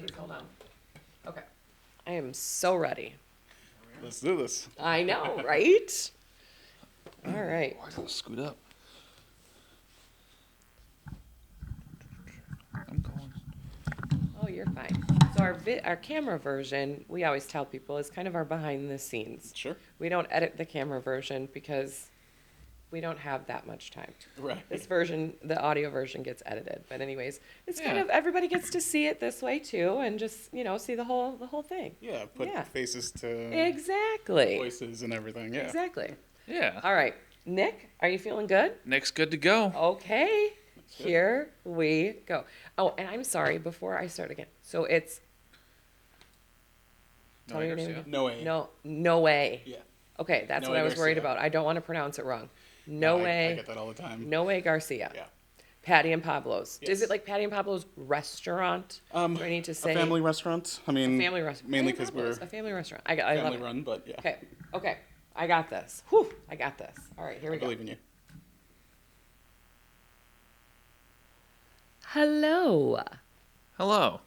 these. Hold on. Okay. I am so ready. Let's do this. I know, right? All right. I gotta scoot up. I'm going. Oh, you're fine. So our camera version, we always tell people, is kind of our behind the scenes. Sure. We don't edit the camera version because we don't have that much time. Right. This version, the audio version, gets edited. But anyways, it's kind Yeah. of everybody gets to see it this way too, and just see the whole thing. Yeah, put Yeah. faces to Exactly. voices and everything. Yeah. Exactly. Yeah. All right, Nick, are you feeling good? Nick's good to go. Okay, here we go. Oh, and I'm sorry, before I start again. So it's, tell me your name Garcia. again. No way. No way. Yeah. Okay, that's No what way I was worried Garcia. about. I don't want to pronounce it wrong. No I way. get that all the time. No way Garcia. Yeah. Patty and Pablos. Is Yes. it like Patty and Pablos restaurant? Do I need to say A family restaurant. I mean, family restaurant? mainly Patty and 'cause we're Pablos, a family restaurant. I love family it. run, but yeah. Okay. I got this. Whew, I got this. All right, here we I go. believe in you. Hello. Hello.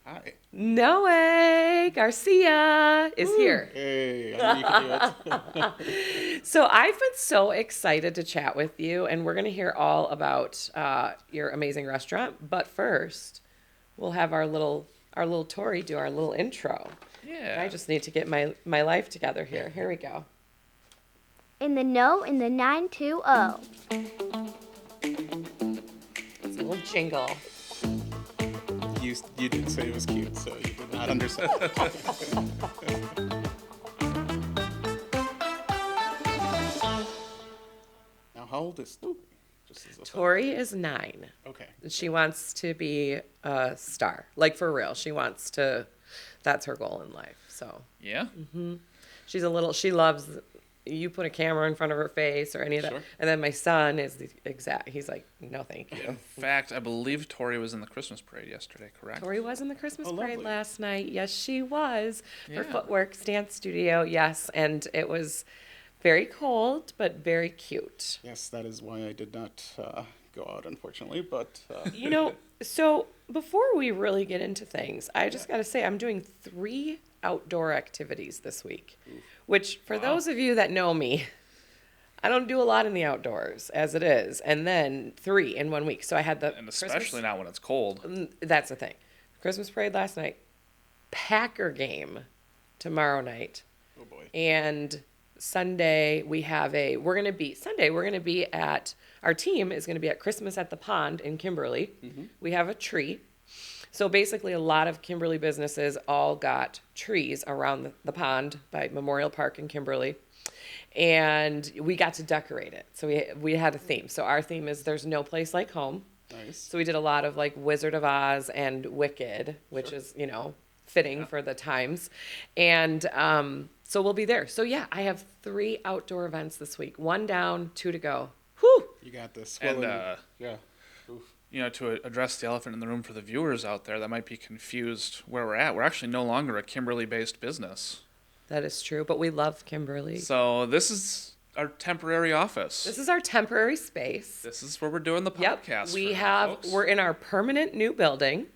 Hi. Noe Garcia is here. Hey, I knew you could do it. So I've been so excited to chat with you, and we're going to hear all about your amazing restaurant. But first, we'll have our little Tori do our little intro. Yeah. I just need to get my life together here. Here we go. In the 920. It's a little jingle. You did say it was cute, so you did not understand. Now, how old is Tori? Just as a Tori is 9. Okay. She wants to be a star, like for real. That's her goal in life. So Yeah. she's she loves, you put a camera in front of her face or any of that. Sure. And then my son is the exact, he's like, no, thank you. In fact, I believe Tori was in the Christmas parade yesterday, correct? Tori was in the Christmas Oh, parade lovely. last night. Yes, she was. Her Yeah. Footwork Dance Studio. Yes. And it was very cold, but very cute. Yes, that is why I did not go out, unfortunately. But So before we really get into things, I just got to say I'm doing 3 outdoor activities this week, which for those of you that know me, I don't do a lot in the outdoors as it is. And then 3 in 1 week. So I had the And especially not when it's cold. That's the thing. Christmas parade last night, Packer game tomorrow night. oh boy. And Sunday we're going to be at, our team is going to be at Christmas at the Pond in Kimberly. We have a tree. So basically a lot of Kimberly businesses all got trees around the pond by Memorial Park in Kimberly. And we got to decorate it. So we had a theme. So our theme is There's No Place Like Home. Nice. So we did a lot of like Wizard of Oz and Wicked, which Sure. is, fitting for the times. And so we'll be there. So yeah, I have 3 outdoor events this week. 1 down, 2 to go. Whew! You got this. And, yeah. Oof. To address the elephant in the room for the viewers out there that might be confused where we're at, we're actually no longer a Kimberly-based business. That is true, but we love Kimberly. So this is our temporary office. This is our temporary space. This is where we're doing the Yep. podcast. We're in our permanent new building.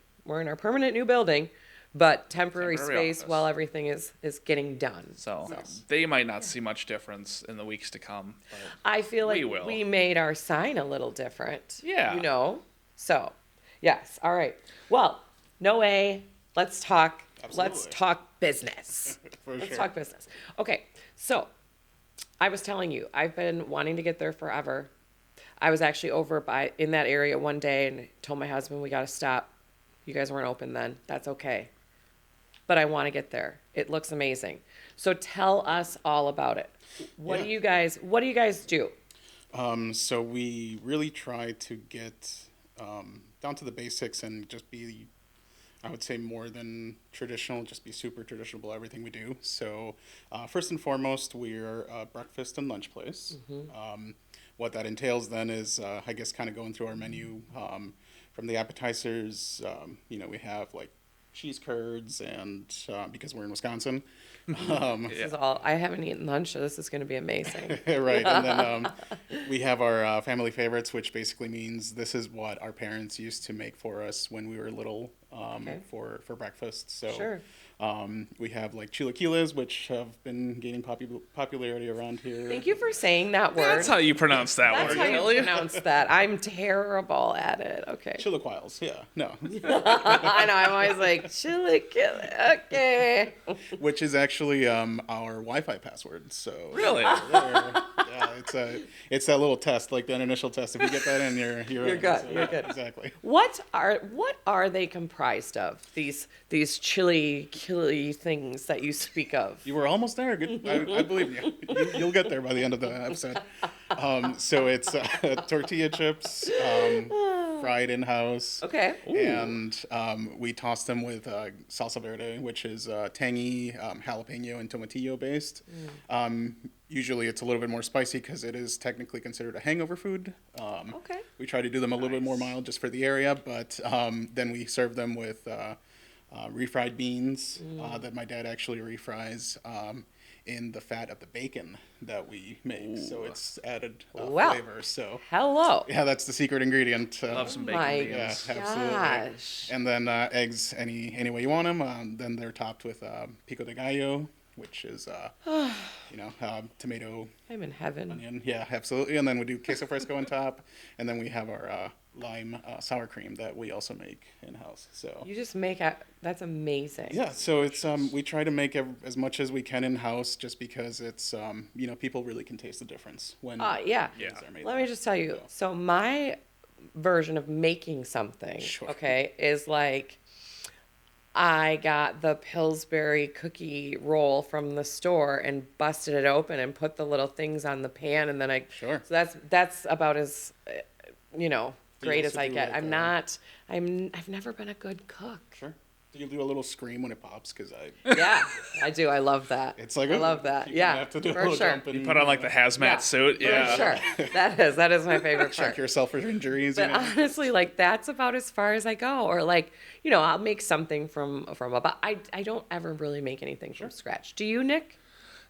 But temporary Temporary space office. while everything is getting done. So Nice. they might not see much difference in the weeks to come. But I feel like We will. we made our sign a little different. Yeah. So, yes. All right. Well, no way. Let's talk. Let's Absolutely. talk business. For Let's sure. talk business. Okay. So, I was telling you, I've been wanting to get there forever. I was actually over in that area one day and told my husband we got to stop. You guys weren't open then. That's okay. But I want to get there. It looks amazing. So tell us all about it. What Yeah. do you guys do? So we really try to get down to the basics and just be, I would say, more than traditional, just be super traditional about everything we do. So first and foremost, we're a breakfast and lunch place. What that entails then is, I guess, kind of going through our menu from the appetizers. We have like cheese curds and because we're in Wisconsin. This is all. I haven't eaten lunch, so this is going to be amazing. Right, and then we have our family favorites, which basically means this is what our parents used to make for us when we were little. Okay. for breakfast. So Sure. we have like chilaquiles, which have been gaining popularity around here. Thank you for saying that word. That's how you pronounce that That's word, how you Kelly. pronounce that. I'm terrible at it. Okay. Chilaquiles, yeah, no, I know. I'm always like chilaquile. Okay. which is actually our Wi-Fi password. So Really? yeah, it's that little test, like that initial test. If you get that in, you're You're in. good. So, You're yeah, good. Exactly. What are they comprised of? These chili things that you speak of. You were almost there. Good. I believe you. You'll get there by the end of the episode. So it's tortilla chips, fried in house. Okay. And we toss them with salsa verde, which is tangy, jalapeno and tomatillo based. Usually it's a little bit more spicy because it is technically considered a hangover food. Okay. We try to do them a little bit more mild just for the area, but then we serve them with refried beans that my dad actually refries in the fat of the bacon that we make. So it's added Wow. flavor. So Hello. yeah, that's the secret ingredient. Love some bacon My beans. Yeah, absolutely. gosh. And then eggs any way you want them. Then they're topped with pico de gallo, which is tomato, I'm in heaven. onion. Yeah, absolutely. And then we do queso fresco on top, and then we have our lime sour cream that we also make in house. So You just make that's amazing. yeah, so it's we try to make as much as we can in house, just because it's people really can taste the difference when Yeah. things are made Let there. me just tell you. So my version of making something, Sure. okay, is like I got the Pillsbury cookie roll from the store and busted it open and put the little things on the pan, and then Sure. So that's about as great you as also I do get. like, I've never been a good cook. Sure. You'll do a little scream when it pops, because Yeah, I do. I love that. it's like I love that. You Yeah, have to do a for little sure. jump and You put on like the hazmat Yeah, suit. Yeah. For sure. That is my favorite part. check yourself for injuries. But honestly, like that's about as far as I go. Or like, I'll make something from about. I don't ever really make anything from scratch. Do you, Nick?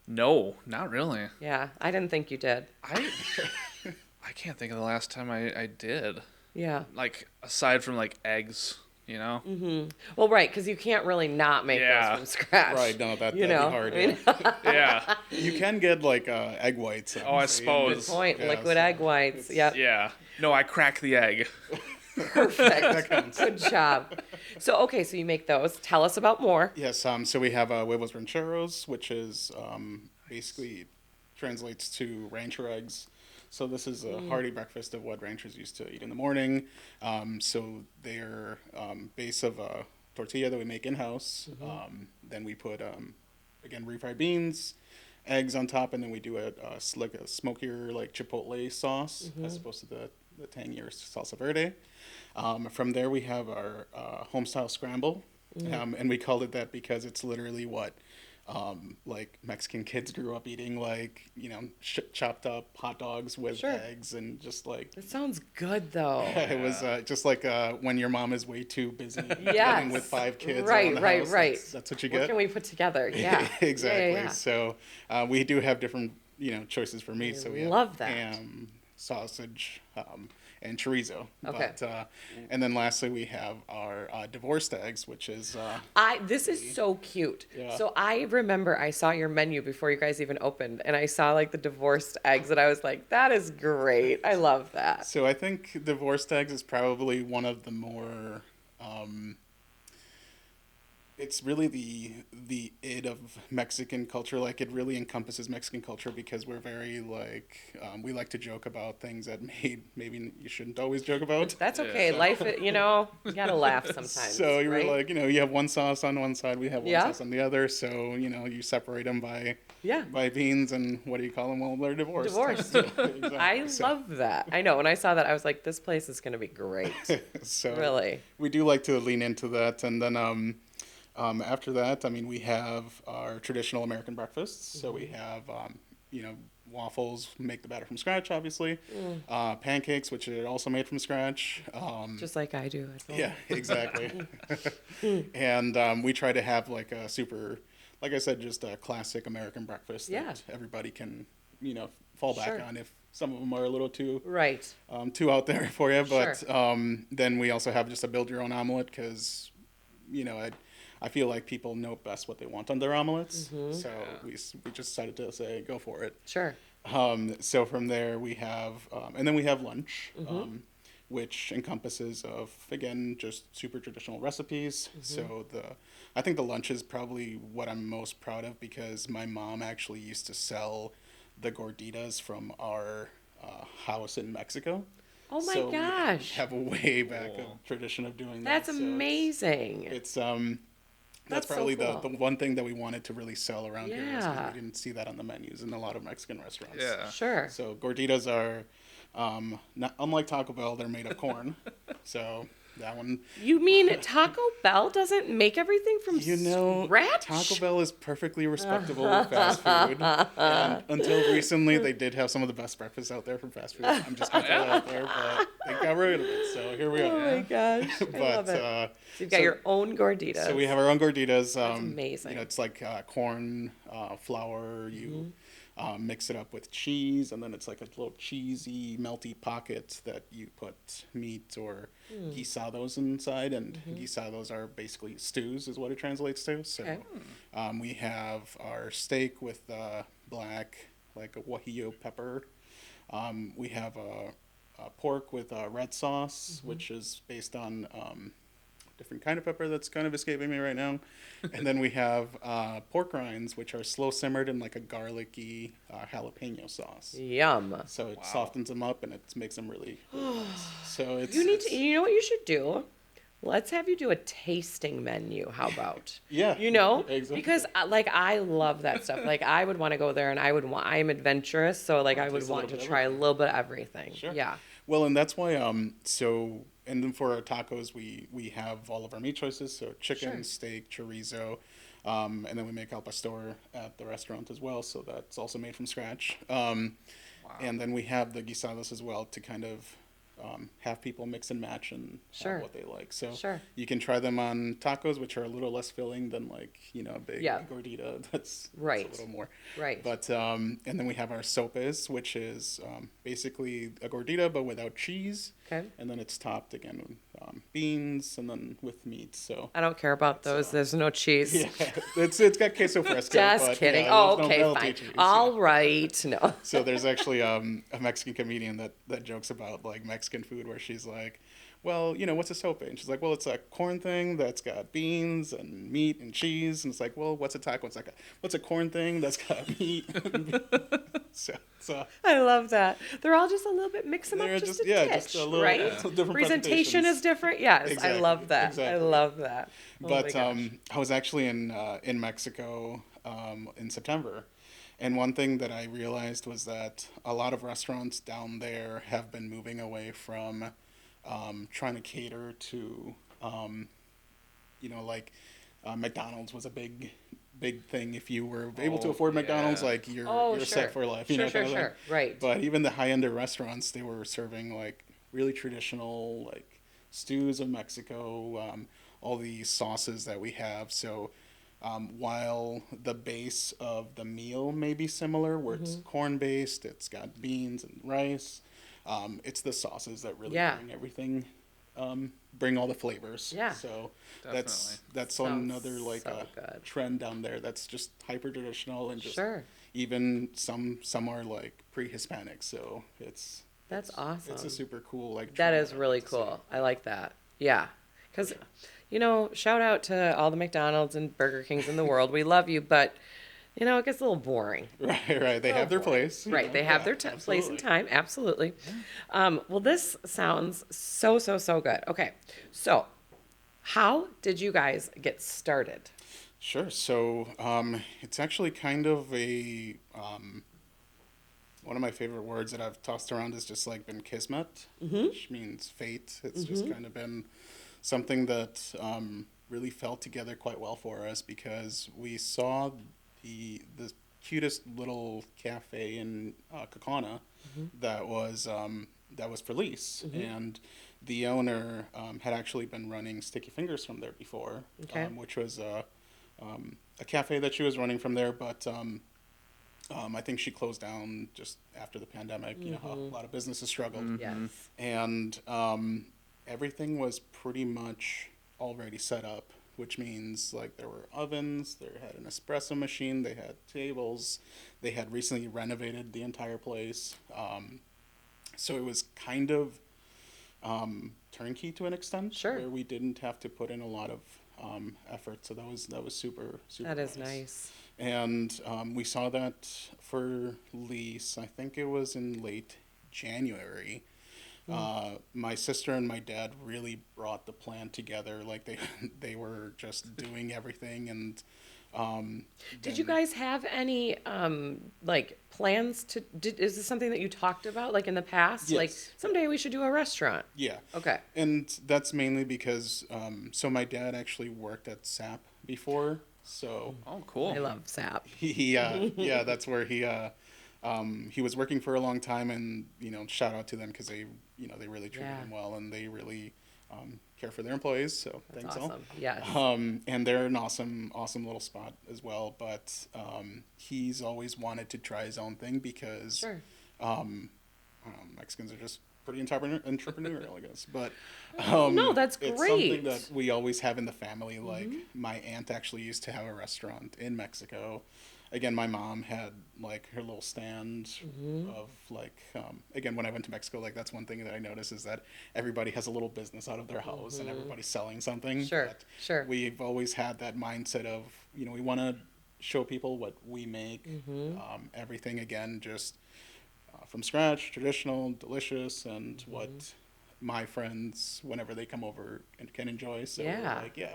No, not really. Yeah, I didn't think you did. I can't think of the last time I did. Yeah. Like aside from like eggs, Well, right, because you can't really not make Yeah. those from scratch. Right, no, that'd You be know, hard. I mean, Yeah. You can get like egg whites. Oh, I so suppose. point. Yeah, Liquid so egg whites. Yep. Yeah. No, I crack the egg. Perfect. Good job. So so you make those. Tell us about more. Yes, so we have huevos rancheros, which is basically translates to rancher eggs. So this is a hearty breakfast of what ranchers used to eat in the morning. So they're base of a tortilla that we make in-house. Then we put, again, refried beans, eggs on top, and then we do like a smokier, like chipotle sauce as opposed to the tangier salsa verde. From there, we have our home-style scramble, and we called it that because it's literally what like Mexican kids grew up eating, like chopped up hot dogs with Sure. eggs, and just like That sounds good though. it was just like when your mom is way too busy Yes. living with 5 kids. Right, around the right, house. right. That's what you What get. can we put together? Yeah. Exactly. Yeah. So we do have different choices for meat. So we love have that. ham, sausage, and chorizo. Okay. But, and then lastly, we have our divorced eggs, which is This is so cute. Yeah. So I remember I saw your menu before you guys even opened, and I saw like the divorced eggs, and I was like, that is great. I love that. So I think divorced eggs is probably one of the more. It's really the id of Mexican culture. Like it really encompasses Mexican culture because we're very like we like to joke about things that maybe you shouldn't always joke about. That's okay. Life, you gotta laugh sometimes. So you right? were like, you have one sauce on one side, we have one Yeah. sauce on the other. So you separate them by Yeah. beans, and what do you call them? Well, they're divorced. Divorced. Exactly. I love that. I know. When I saw that, I was like, this place is gonna be great. So Really. we do like to lean into that, and then after that, I mean, we have our traditional American breakfasts. So we have waffles, make the batter from scratch, obviously. Pancakes, which are also made from scratch. Just like I do. As well. Yeah, exactly. And we try to have like a super, like I said, just a classic American breakfast Yeah. that everybody can, fall back Sure. on if some of them are a little too Right. too out there for you. But Sure. then we also have just a build your own omelet because I feel like people know best what they want on their omelets. So we just decided to say, go for it. Sure. So from there we have, and then we have lunch, which encompasses of, again, just super traditional recipes. So I think the lunch is probably what I'm most proud of, because my mom actually used to sell the gorditas from our house in Mexico. Oh my So gosh. we have a way back of tradition of doing that. That's So amazing. It's That's that's probably so the cool. one thing that we wanted to really sell around here, is 'cause Yeah. we didn't see that on the menus in a lot of Mexican restaurants. Yeah. Sure. So gorditas are, not unlike Taco Bell, they're made of corn. So that one, You mean Taco Bell doesn't make everything from scratch? Taco Bell is perfectly respectable fast food. And until recently, they did have some of the best breakfasts out there from fast food. I'm just gonna throw that out there, but they got rid of it. So here we Oh are. my gosh. I love it. So you've got your own gorditas. So we have our own gorditas. amazing. It's like corn, flour. You mix it up with cheese, and then it's like a little cheesy, melty pocket that you put meat or guisados inside. And guisados are basically stews, is what it translates to. So Okay. we have our steak with black, like a guajillo pepper. We have a pork with red sauce, which is based on different kind of pepper that's kind of escaping me right now. And then we have pork rinds, which are slow simmered in like a garlicky jalapeno sauce. Yum. So it softens them up and it makes them really, really nice. So it's You know what you should do? Let's have you do a tasting menu. How about? Yeah, You know, exactly. because like I love that stuff. Like I would want to go there, and I'm adventurous, so like I would taste a want to little bit of try a everything. little bit of everything. Sure. Yeah. Well, and that's why and then for our tacos we have all of our meat choices, so chicken, Sure. steak, chorizo, and then we make al pastor at the restaurant as well, so that's also made from scratch. And then we have the guisados as well to kind of have people mix and match and Sure. have what they like. So Sure. you can try them on tacos, which are a little less filling than like a big Yeah. gordita. That's Right. a little more. Right. But and then we have our sopes, which is basically a gordita but without cheese. Okay. And then it's topped again with beans and then with meat. So I don't care about those. There's no cheese. yeah, it's got queso fresco. Just but, kidding. yeah, Oh, there's no okay, melty fine. cheese, All yeah. right. No. So there's actually a Mexican comedian that jokes about like Mexican food, where she's like, well, what's a sope? And she's like, well, it's a corn thing that's got beans and meat and cheese. And it's like, well, what's a taco? It's like, what's a corn thing that's got meat? so I love that. They're all just a little bit mix them up They're just just- a yeah, titch, just a little- right? different Presentation presentations. is different. Yes, I Exactly, love that. I exactly. love that. Oh my But gosh. I was actually in Mexico in September, and one thing that I realized was that a lot of restaurants down there have been moving away from trying to cater to, McDonald's was a big thing. If you were able to Oh, afford McDonald's, yeah. like you're Oh, you're sure. set for life. Sure, kind sure, of thing. sure. Right. But even the high-end restaurants, they were serving like really traditional like stews of Mexico, all the sauces that we have. So while the base of the meal may be similar, where it's corn-based, it's got beans and rice, it's the sauces that really Yeah. bring everything, bring all the flavors. Yeah. So Definitely. that's Sounds another like so good. trend down there that's just hyper traditional and just Sure. even some are like pre-Hispanic. So That's awesome. it's a super cool like. That trend, is really I'd say. cool. I like that. Yeah. Because, shout out to all the McDonald's and Burger Kings in the world. We love you, but, it gets a little boring. Right. They have their place. you Right. know, They have yeah, their place and absolutely. time. Absolutely. Well, this sounds so, so, so good. Okay. So, how did you guys get started? Sure. So it's actually kind of a one of my favorite words that I've tossed around has just like been kismet, which means fate. It's just kind of been something that really fell together quite well for us, because we saw the cutest little cafe in Kaukauna that was for lease, and the owner had actually been running Sticky Fingers from there before, Okay. which was a cafe that she was running from there, but I think she closed down just after the pandemic. You know how a lot of businesses struggled, Yes. and everything was pretty much already set up. which means like there were ovens, they had an espresso machine, they had tables, they had recently renovated the entire place. So it was kind of turnkey to an extent, Sure. where we didn't have to put in a lot of effort. So that was super That is nice. And we saw that for lease. I think it was in late January. My sister and my dad really brought the plan together. Like they were just doing everything. And Did you guys have any like plans to? Is this something that you talked about like in the past? Yes. Like someday we should do a restaurant. Yeah. Okay. And that's mainly because so my dad actually worked at SAP before. So Oh, cool. I love SAP. yeah, that's where he was working for a long time, and shout out to them because they really treated Yeah. him well, and they really care for their employees. So That's thanks awesome. Yes. and they're an awesome little spot as well. But he's always wanted to try his own thing because Sure. Mexicans are just pretty entrepreneurial, I guess. But No, that's it's great. something that we always have in the family. Like my aunt actually used to have a restaurant in Mexico. Again, my mom had like her little stand of like again, when I went to Mexico, like that's one thing that I noticed is that everybody has a little business out of their house and everybody's selling something. Sure, But sure. We've always had that mindset of we want to show people what we make. Everything again just from scratch, traditional, delicious, and what my friends, whenever they come over, can enjoy. So Yeah. we're like, yeah.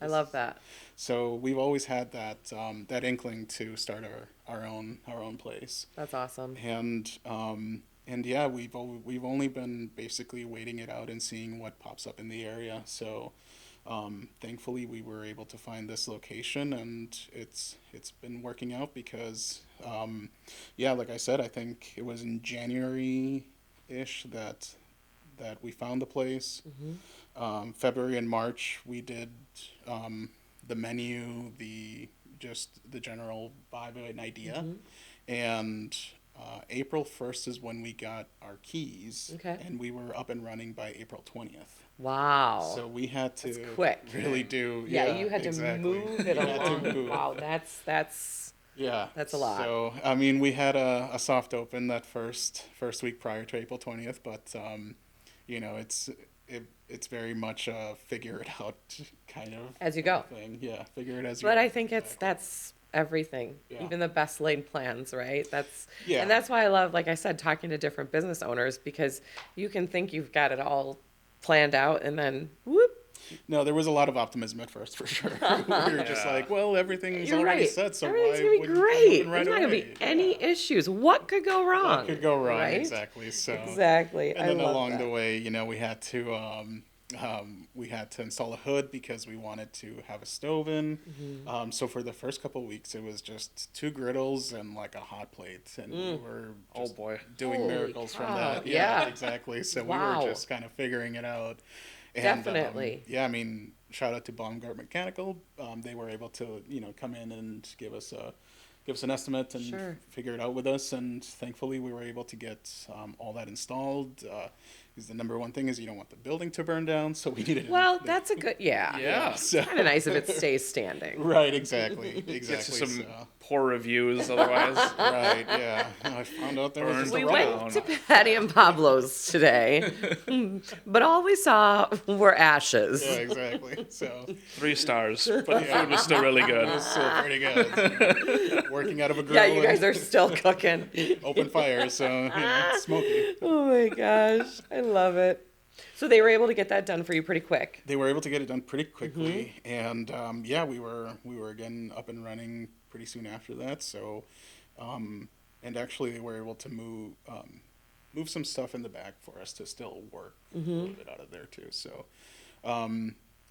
I love that. So we've always had that that inkling to start our own place, That's awesome. and yeah, we've only been basically waiting it out and seeing what pops up in the area. So thankfully we were able to find this location, and it's been working out because yeah, like I said, I think it was in January-ish that we found the place. February and March we did the menu, the general vibe and idea, and April 1st is when we got our keys, Okay. and we were up and running by April 20th. Wow. So we had to That's quick. really do. Yeah, you had exactly. to move it You had to along. move. Wow, that's Yeah, That's a lot. So I mean, we had a soft open that first week prior to April 20th, but it's very much a figure it out kind of as you go. thing. Yeah, figure it as you But go. I think Exactly. that's everything. Yeah. Even the best laid plans, right? Yeah. And that's why I love, like I said, talking to different business owners, because you can think you've got it all planned out and then whoop. No, there was a lot of optimism at first, for sure. We were just Yeah. like, well, everything's You're already right. set, so Everything's why gonna be wouldn't we great. open right There's not gonna away? be any issues. What could go wrong? What could go wrong? Right? Exactly. So Exactly. And I then love along that. the way, we had to install a hood because we wanted to have a stove in. So for the first couple of weeks, it was just 2 griddles and like a hot plate, and we were Oh just boy. doing Holy miracles from cow. that. Yeah. Exactly. So Wow. we were just kind of figuring it out. And, Definitely. yeah, I mean, shout out to Baumgart Mechanical. They were able to come in and give us an estimate and Sure. figure it out with us, and thankfully we were able to get all that installed. Because the number one thing is you don't want the building to burn down, so we needed. Well, that's a good, yeah. Yeah. So, Kind of nice if it stays standing. right, exactly, Gets exactly. you some So, poor reviews otherwise. right, yeah. I found out there was Burned just We a around. went to Patty and Pablos today, but all we saw were ashes. Yeah, exactly. So 3 stars, but the food was still really it good. was still pretty good. Working out of a grill. Yeah, you guys and are still cooking. open fire, so it's smoky. Oh my gosh, I love it. So they were able to get that done for you pretty quick. They were able to get it done pretty quickly, and yeah, we were again up and running pretty soon after that. So, and actually, they were able to move some stuff in the back for us to still work a little bit out of there too. So,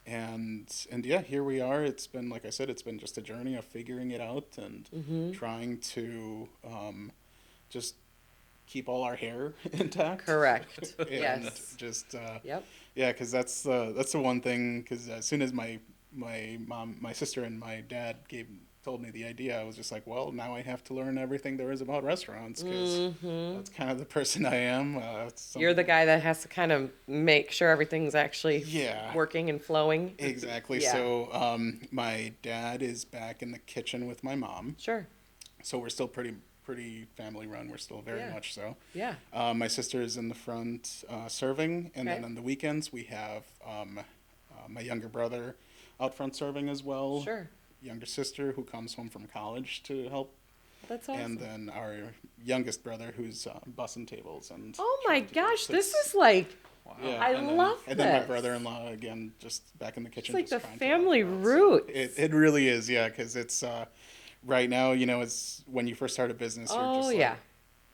and yeah, here we are. It's been, like I said, it's been just a journey of figuring it out and trying to just keep all our hair intact. Correct. And Yes. just Yep. yeah, because that's the one thing. Because as soon as my my sister and my dad told me the idea, I was just like, well, now I have to learn everything there is about restaurants because that's kind of the person I am. You're the guy that has to kind of make sure everything's actually Yeah. working and flowing. Exactly. Yeah. So my dad is back in the kitchen with my mom. Sure. So we're still pretty family run. We're still very Yeah. much so. Yeah. My sister is in the front serving, and Okay. then on the weekends we have my younger brother out front serving as well. Sure. Younger sister who comes home from college to help, That's awesome. and then our youngest brother who's bussing tables and. Oh my trying to gosh, do- this it's- is like Yeah, I and then, love And then my this. brother-in-law again, just back in the kitchen. it's like just the trying family to help out. roots. It really is, yeah, because it's right now, it's when you first start a business, you're Oh just yeah.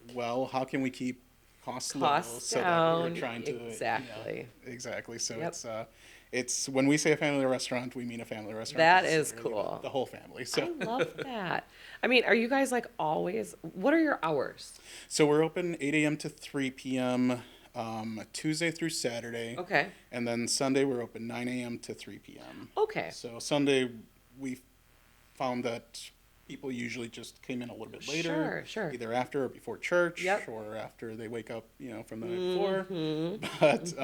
like, well, how can we keep costs low Costs so that down. we're trying to Exactly. exactly. So Yep. it's when we say a family restaurant, we mean a family restaurant. That It's is really cool. The whole family. So I love that. I mean, are you guys like always? What are your hours? so we're open 8 a.m. to 3 p.m. Tuesday through Saturday. Okay. And then Sunday we're open 9 a.m. to 3 p.m. Okay. So Sunday, we found that people usually just came in a little bit later. Sure. Either after or before church, Yep. or after they wake up, from the night before. But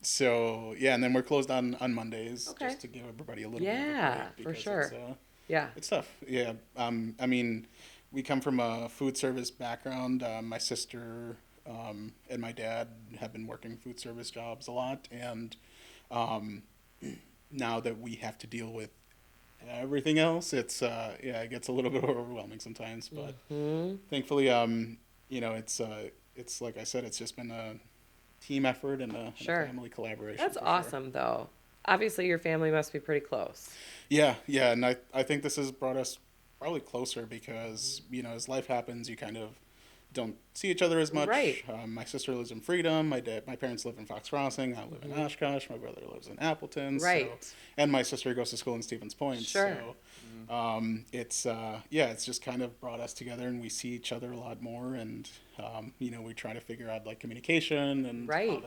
so yeah, and then we're closed on Mondays Okay. just to give everybody a little Yeah, bit of a break for because sure. Yeah. It's tough. Yeah. I mean, we come from a food service background. My sister and my dad have been working food service jobs a lot, and now that we have to deal with everything else, it's it gets a little bit overwhelming sometimes. But thankfully, it's like I said, it's just been a team effort and a Sure. family collaboration. That's for sure. awesome, though. Obviously, your family must be pretty close. Yeah, and I think this has brought us probably closer because, as life happens, you kind of don't see each other as much. Right. My sister lives in Freedom. My parents live in Fox Crossing. I live in Oshkosh. My brother lives in Appleton. Right. And my sister goes to school in Stevens Point. Sure. So it's just kind of brought us together, and we see each other a lot more, and we try to figure out like communication and Right.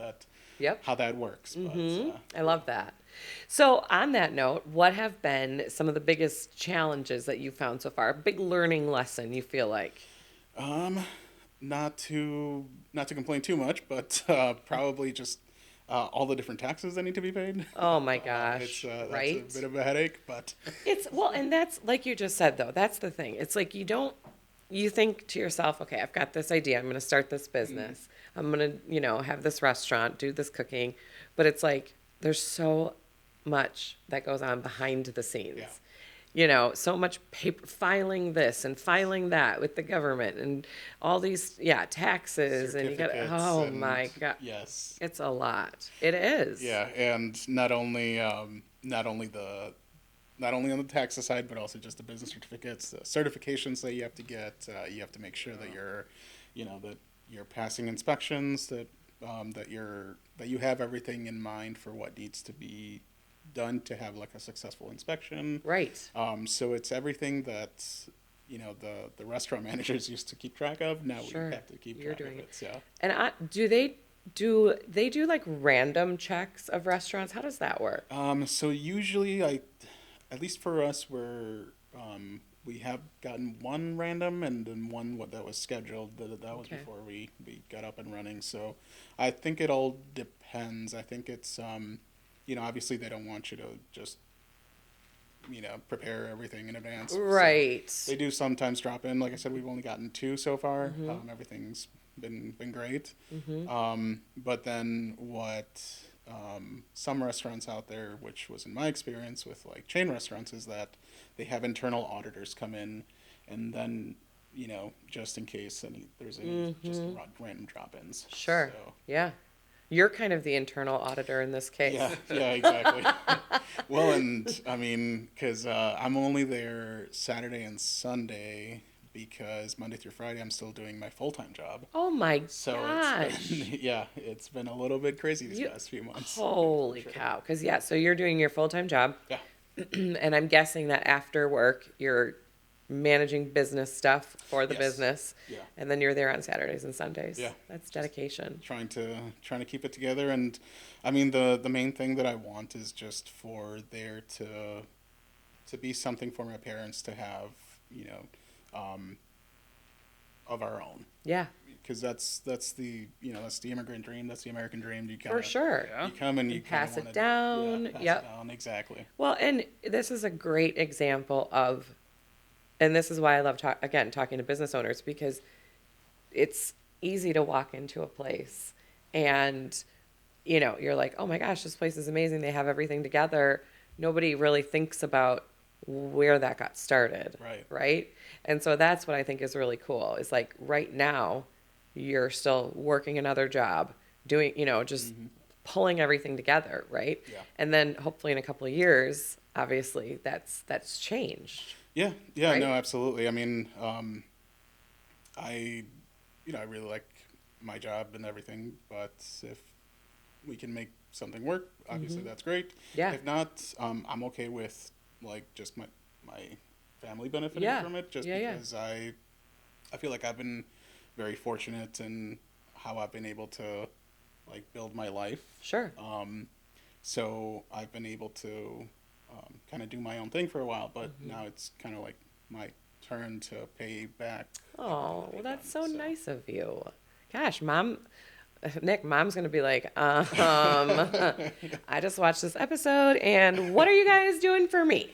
Yep. how that works. But I love that. So, on that note, what have been some of the biggest challenges that you found so far? A big learning lesson you feel like? Not to complain too much, but probably just all the different taxes that need to be paid. Oh my gosh, That's right? a bit of a headache, but And that's like you just said, though. That's the thing. It's like you think to yourself, okay, I've got this idea. I'm going to start this business. I'm going to, have this restaurant, do this cooking. But it's like there's so much that goes on behind the scenes. Yeah. So much paper, filing this and filing that with the government and all these, taxes. And you got, certificates oh and- my God. yes. It's a lot. It is. Yeah, and not only on the tax side, but also just the business certificates, the certifications that you have to get. You have to make sure that that you're passing inspections, that you have everything in mind for what needs to be done to have like a successful inspection. Right. So it's everything that the restaurant managers used to keep track of. Now Sure. we have to keep You're track doing of it. So. And do they do like random checks of restaurants? How does that work? So usually, at least for us, we have gotten one random and then one that was scheduled. That was Okay. before we got up and running. So I think it all depends. I think it's obviously they don't want you to just prepare everything in advance. So Right. they do sometimes drop in. Like I said, we've only gotten two so far. Everything's been great. But then what some restaurants out there, which was in my experience with like chain restaurants, is that they have internal auditors come in, and then just in case there's any just random drop-ins. Sure. So, Yeah. You're kind of the internal auditor in this case. yeah, exactly. Well, and I mean, because I'm only there Saturday and Sunday because Monday through Friday I'm still doing my full-time job. Oh my So gosh. it's been a little bit crazy these You- past few months. Holy cow. Because, so you're doing your full-time job. Yeah. And I'm guessing that after work, you're managing business stuff for the Yes. business. Yeah. And then you're there on Saturdays and Sundays. Yeah. That's dedication. Trying to keep it together. And I mean, the main thing that I want is just for there to be something for my parents to have, of our own. Yeah, Because that's the that's the immigrant dream, that's the American dream. You for kinda, sure. Yeah. you come and you And kinda pass it wanna- down. Yeah, pass Yep. it down, exactly. Well, and this is a great example of, and this is why I love talking to business owners, because it's easy to walk into a place and, you're like, oh my gosh, this place is amazing. They have everything together. Nobody really thinks about where that got started. Right. Right. And so that's what I think is really cool. Is like right now, you're still working another job, doing, just pulling everything together. Right. Yeah. And then hopefully in a couple of years, obviously that's changed. Yeah, Right? no, absolutely. I mean, I really like my job and everything, but if we can make something work, obviously that's great. Mm-hmm. Yeah. If not, I'm okay with like just my family benefiting Yeah. from it, just Yeah, yeah. because I feel like I've been very fortunate in how I've been able to like build my life. Sure. So I've been able to kind of do my own thing for a while, but Mm-hmm. now it's kind of like my turn to pay back. Oh, well, what that's they've so done, nice of you. Gosh, Mom's gonna be like, I just watched this episode, and what are you guys doing for me?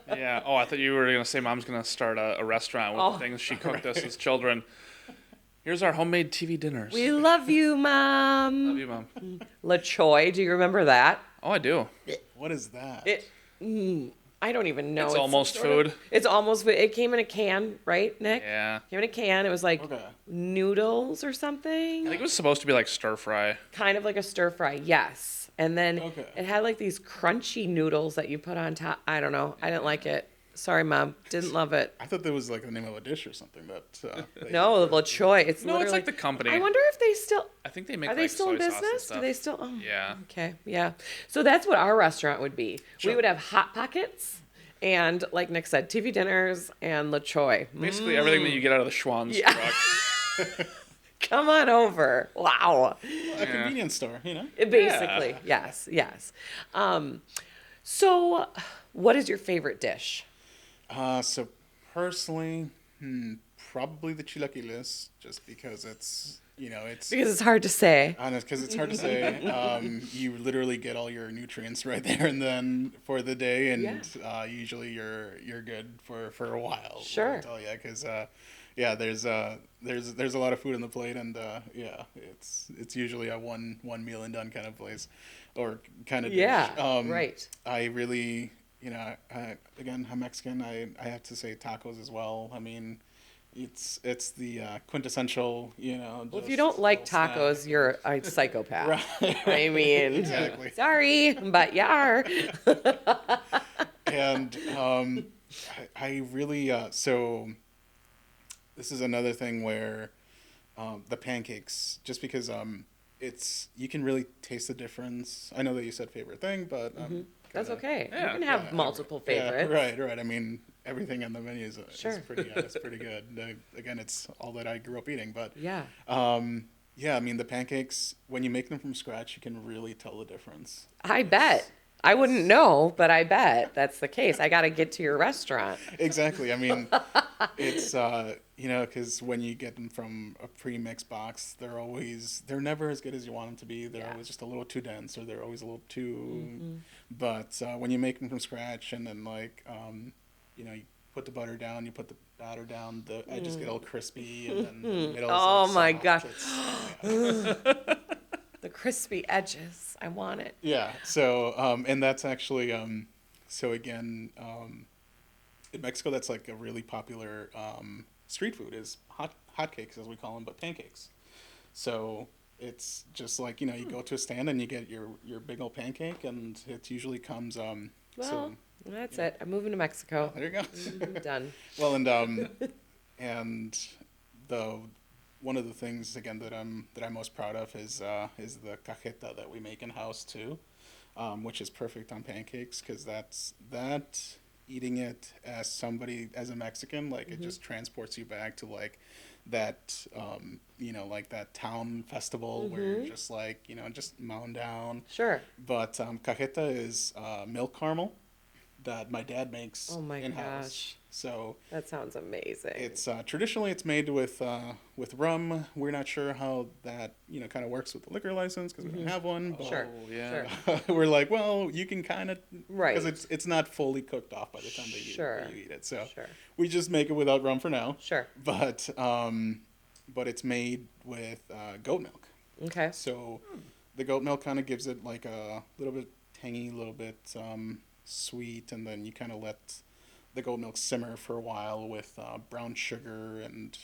Yeah. Oh, I thought you were gonna say Mom's gonna start a restaurant with Oh. the things she cooked us as children. Here's our homemade TV dinners. We love you, Mom. Love you, Mom. La Choy, do you remember that? Oh, I do. What is that? I don't even know. It's almost sort of- food. It's almost food. It came in a can, right, Nick? Yeah. Came in a can. It was like Okay. noodles or something. I think it was supposed to be like stir fry. Kind of like a stir fry, yes. And then Okay. it had like these crunchy noodles that you put on top. I don't know. I didn't like it. Sorry, Mom. Didn't love it. I thought that was like the name of a dish or something. That No, La Choy. It's No, literally. it's like the company. I wonder if they still I think they make are. They like still in soy sauce and business? Do stuff. they still? Oh, Yeah. Okay. Yeah. So that's what our restaurant would be. Sure. We would have hot pockets and, like Nick said, TV dinners and La Choy. Basically everything that you get out of the Schwann's Yeah. truck. Come on over. Wow. a convenience store, Basically, yes, yes. So, what is your favorite dish? So personally, probably the chilaquiles, just because it's it's Because it's hard to say. honest, because it's hard to say. You literally get all your nutrients right there and then for the day, and usually you're good for a while. Sure. I'll tell you, because there's a lot of food on the plate, and it's usually a one meal and done kind of place, or kind of dish. Yeah, right. I really, again, I'm Mexican. I have to say tacos as well. I mean, it's the quintessential, Well, if you don't like tacos, you're a psychopath. Right. I mean, Exactly. sorry, but you are. And I really so this is another thing where the pancakes, just because it's you can really taste the difference. I know that you said favorite thing, but That's okay. Yeah. You can have multiple favorites. Yeah, right. I mean, everything on the menu is Sure. it's pretty good. Again, it's all that I grew up eating, but Yeah. yeah, I mean the pancakes when you make them from scratch, you can really tell the difference. I bet. I wouldn't know, but I bet that's the case. I got to get to your restaurant. Exactly. I mean, it's because when you get them from a pre-mixed box, they're never as good as you want them to be. They're always just a little too dense, or they're always a little too. But when you make them from scratch, and then you put the butter down, you put the batter down, the edges get all crispy, and then the middle. Oh my soft. gosh. It's- The crispy edges. I want it. Yeah. So, and that's actually, so again, in Mexico, that's like a really popular street food is hotcakes, as we call them, but pancakes. So it's just like, you go to a stand and you get your big old pancake, and it usually comes, Well, that's it. I'm moving to Mexico. there you go. Done. Well, and one of the things again that I'm most proud of is the cajeta that we make in house too, which is perfect on pancakes because that eating it as a Mexican, like it just transports you back to like that, like that town festival where you're just like, just mowing down. Sure. But cajeta is milk caramel that my dad makes Oh my in-house. gosh. So That sounds amazing. it's traditionally it's made with rum. We're not sure how that kind of works with the liquor license because we don't have one. But Sure. Oh, yeah. Sure. we're like, well, you can kind of Right. because it's not fully cooked off by the time that Sure. you eat it. So Sure. we just make it without rum for now. Sure. But it's made with goat milk. Okay. So the goat milk kind of gives it like a little bit tangy, a little bit sweet, and then you kind of let the goat milk simmer for a while with brown sugar and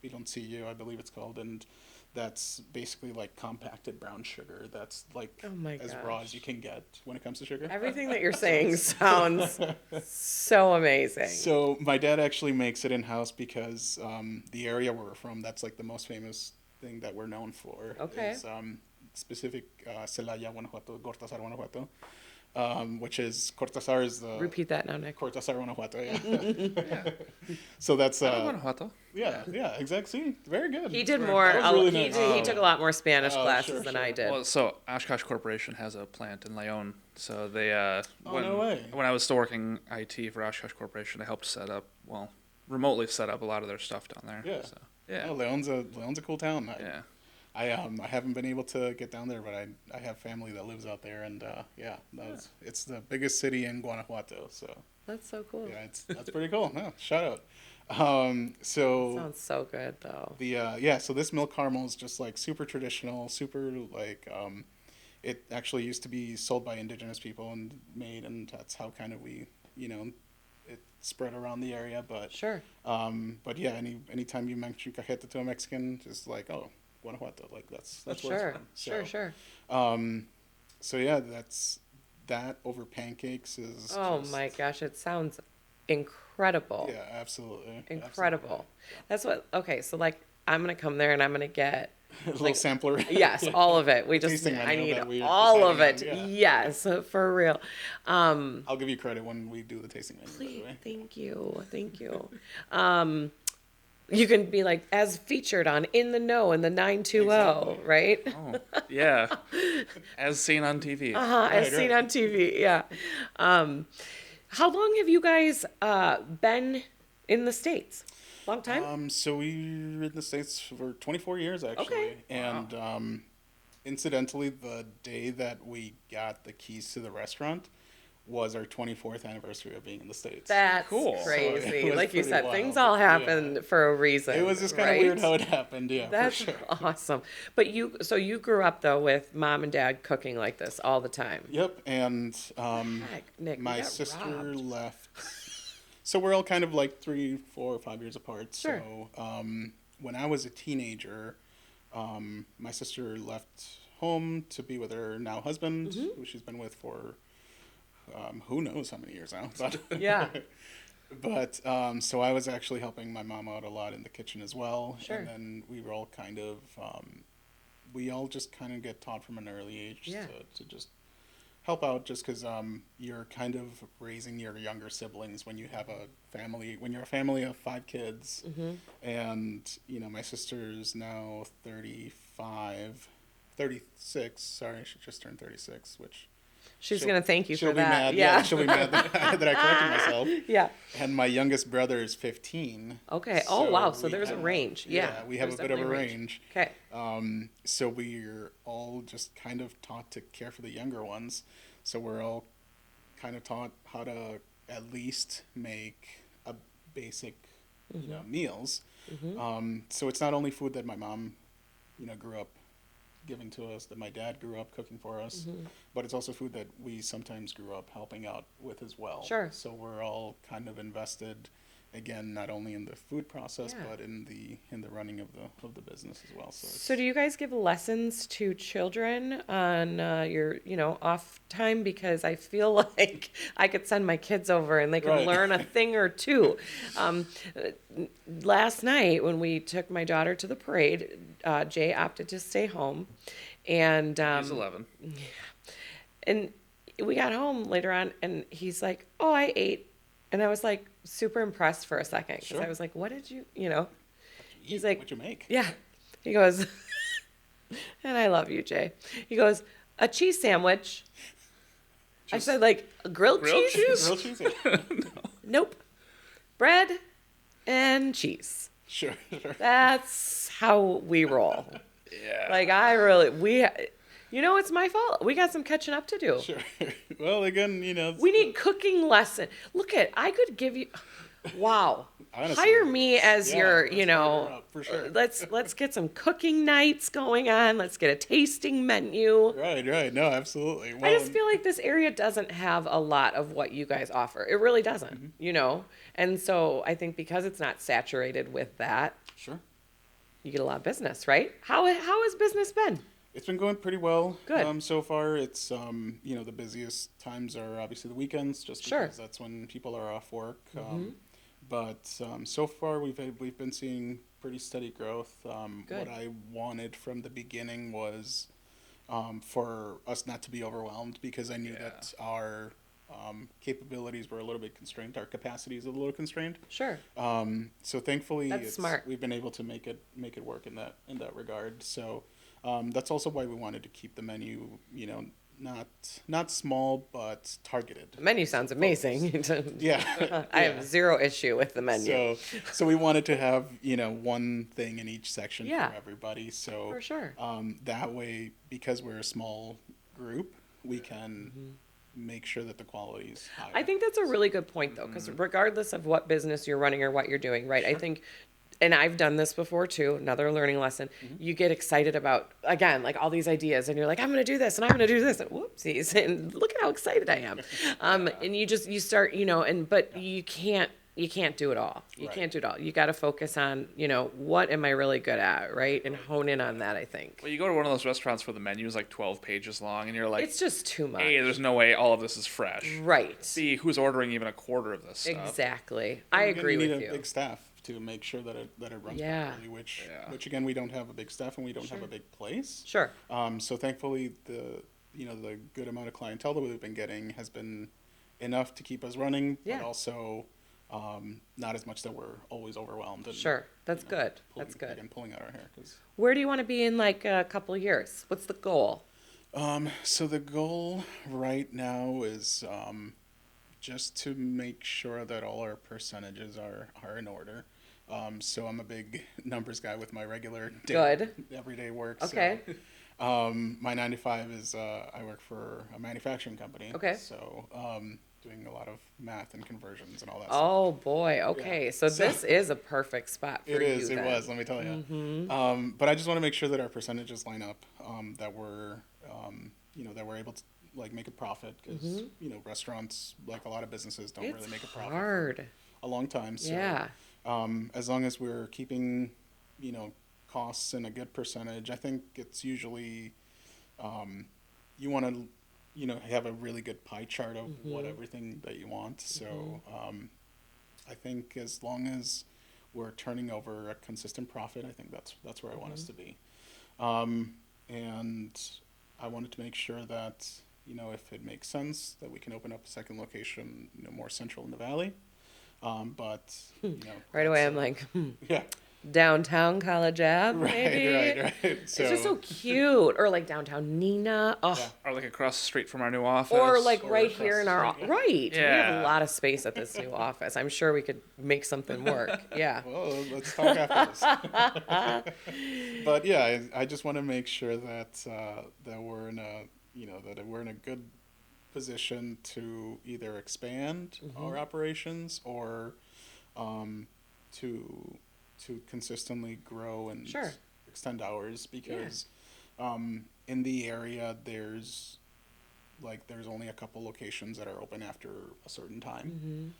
piloncillo, I believe it's called, and that's basically like compacted brown sugar. That's like Oh my as raw gosh. as you can get when it comes to sugar. Everything that you're saying sounds so amazing. So my dad actually makes it in house because the area where we're from, that's like the most famous thing that we're known for. Okay. Is specific Celaya, Guanajuato, Cortázar, Guanajuato, which is Cortázar is the Repeat that now, Nick. Cortázar, Guanajuato. Yeah. So that's Guanajuato. yeah, exactly. See, very good. He did Very- more. that was really He nice. took a lot more Spanish Oh, classes sure, than sure. I did. Well, so Oshkosh Corporation has a plant in Leon. So they when no way. when I was still working IT for Oshkosh Corporation, I helped remotely set up a lot of their stuff down there. Yeah. So, Yeah, yeah. Leon's a cool town. Yeah. I haven't been able to get down there, but I have family that lives out there, and it's the biggest city in Guanajuato. So That's so cool. yeah, that's pretty cool. No, shout out. So Sounds so good though. so this milk caramel is just like super traditional, super like it actually used to be sold by indigenous people and made, and that's how kind of we it spread around the area. But Sure. but yeah, anytime you mention cajeta to a Mexican, just like, oh, Guanajuato, like that's where Sure. it's from. Sure. So, Sure. So yeah, that over pancakes is Oh just- my gosh, it sounds incredible. Yeah, absolutely. Incredible. That's what. Okay, so like I'm gonna come there and I'm gonna get A little sampler. yes, all of it. We just Tasting I menu need that we are all of it. deciding on, Yes, for real. I'll give you credit when we do the tasting menu, by the way. Thank you. You can be like as featured on In the Know in the 920, Exactly. right? Oh, yeah. As seen on TV. As seen on TV. Yeah. How long have you guys been in the States? Long time? So we were in the States for 24 years, actually. Okay. And incidentally, the day that we got the keys to the restaurant was our 24th anniversary of being in the States. That's Cool. So crazy. it was Like you pretty said, wild. things all happen for a reason. It was just kind of right? weird how it happened, yeah, That's for sure. awesome. But you grew up though with mom and dad cooking like this all the time. Yep, and Heck, Nick, we my got sister robbed. left. So we're all kind of like 3, 4, 5 years apart. Sure. So when I was a teenager, my sister left home to be with her now husband, Mm-hmm. who she's been with for who knows how many years now. But Yeah. But so I was actually helping my mom out a lot in the kitchen as well. Sure. And then we were all kind of we all just kind of get taught from an early age Yeah. to just help out, just because you're kind of raising your younger siblings when you have a family, when you're a family of 5 kids. Mm-hmm. And my sister's now 36, sorry, she just turned 36, which She's she'll- gonna thank you she'll for be that. mad. Yeah. She'll be mad that I corrected myself. Yeah. And my youngest brother is 15. Okay. Oh wow. So we there's a have- range. Yeah. we have a there's bit of a definitely range. Okay. So we're all just kind of taught to care for the younger ones. So we're all kind of taught how to at least make a basic, meals. So it's not only food that my mom, grew up giving to us, that my dad grew up cooking for us, but it's also food that we sometimes grew up helping out with as well. Sure. So we're all kind of invested, again, not only in the food process, Yeah. but in the running of the business as well. So, So do you guys give lessons to children on your, off time? Because I feel like I could send my kids over and they can Right. learn a thing or two. Last night when we took my daughter to the parade, Jay opted to stay home, and He's 11. and we got home later on, and he's like, "Oh, I ate And I was like super impressed for a second because Sure. I was like, what did you, you know? He's like, What'd you make? yeah. He goes, and I love you, Jay. He goes, a cheese sandwich. I Just said, like, a grilled Grilled cheese? grilled cheese. Yeah. Nope. Bread and cheese. Sure. That's how we roll. Yeah. Like, it's my fault. We got some catching up to do. Sure. Well, again, We need cooking lesson. I could give you, wow. Honestly, Hire me as yeah, your, let's partner up, for sure. let's get some cooking nights going on. Let's get a tasting menu. Right. No, absolutely. I Well, just feel like this area doesn't have a lot of what you guys offer. It really doesn't, And so I think because it's not saturated with that, sure. you get a lot of business, right? How has business been? It's been going pretty well. Good. So far, it's the busiest times are obviously the weekends, just Sure. because that's when people are off work. But so far, we've been seeing pretty steady growth. Good. What I wanted from the beginning was for us not to be overwhelmed, because I knew that our capabilities were a little bit constrained. Our capacity is a little constrained. Sure. So thankfully, That's smart. we've been able to make it work in that regard. So that's also why we wanted to keep the menu, not small but targeted. The menu sounds amazing. Yeah. I have zero issue with the menu. So we wanted to have one thing in each section Yeah. for everybody. So For sure. that way, because we're a small group, we can make sure that the quality is high. I think that's a really good point, though, because regardless of what business you're running or what you're doing, right? I think, and I've done this before too, another learning lesson, you get excited about, again, like all these ideas, and you're like, I'm going to do this, and I'm going to do this, and whoopsies, and look at how excited I am. And you start, but you can't do it all. You Right. can't do it all. You got to focus on, what am I really good at, right? And hone in on that, I think. Well, you go to one of those restaurants where the menu is like 12 pages long, and you're like, It's just too much. A, there's no way all of this is fresh. Right. B, who's ordering even a quarter of this stuff? Exactly. I And again, agree you with need you. a big staff to make sure that it runs Yeah. properly, Yeah. which again, we don't have a big staff and we don't have a big place. Sure. So thankfully, the good amount of clientele that we've been getting has been enough to keep us running, Yeah. but also not as much that we're always overwhelmed. And, Sure. That's good. pulling, That's good. Again, pulling out our hair. 'Cause, Where do you want to be in like a couple of years? What's the goal? so the goal right now is just to make sure that all our percentages are in order. So I'm a big numbers guy with my regular everyday work. Okay. So, my 9 to 5 is I work for a manufacturing company. Okay. So doing a lot of math and conversions and all that stuff. Oh boy. Okay. Yeah. So So- this is a perfect spot for It you. is. It then. was. Let me tell you. But I just want to make sure that our percentages line up. That we're, that we're able to like make a profit, because restaurants, like a lot of businesses, don't It's really make a profit hard. for a long time. So, Yeah. as long as we're keeping, costs in a good percentage, I think it's usually, you want to, have a really good pie chart of what everything that you want. So, I think as long as we're turning over a consistent profit, I think that's where I want us to be. And I wanted to make sure that, if it makes sense, that we can open up a second location, more central in the valley. But, Right away, that's, I'm like, yeah. downtown College Ave, maybe. Right. So, It's just so cute. Or like downtown Nina. Oh. Yeah. Or like across the street from our new office. Or like Or right across here in the our street, yeah. right. We have a Yeah. lot of space at this new office. I'm sure we could make something work. Yeah. well, let's talk after this. But yeah, I just want to make sure that that we're in a that we're in a good position to either expand our operations or to consistently grow and Sure. extend hours, because in the area there's only a couple locations that are open after a certain time.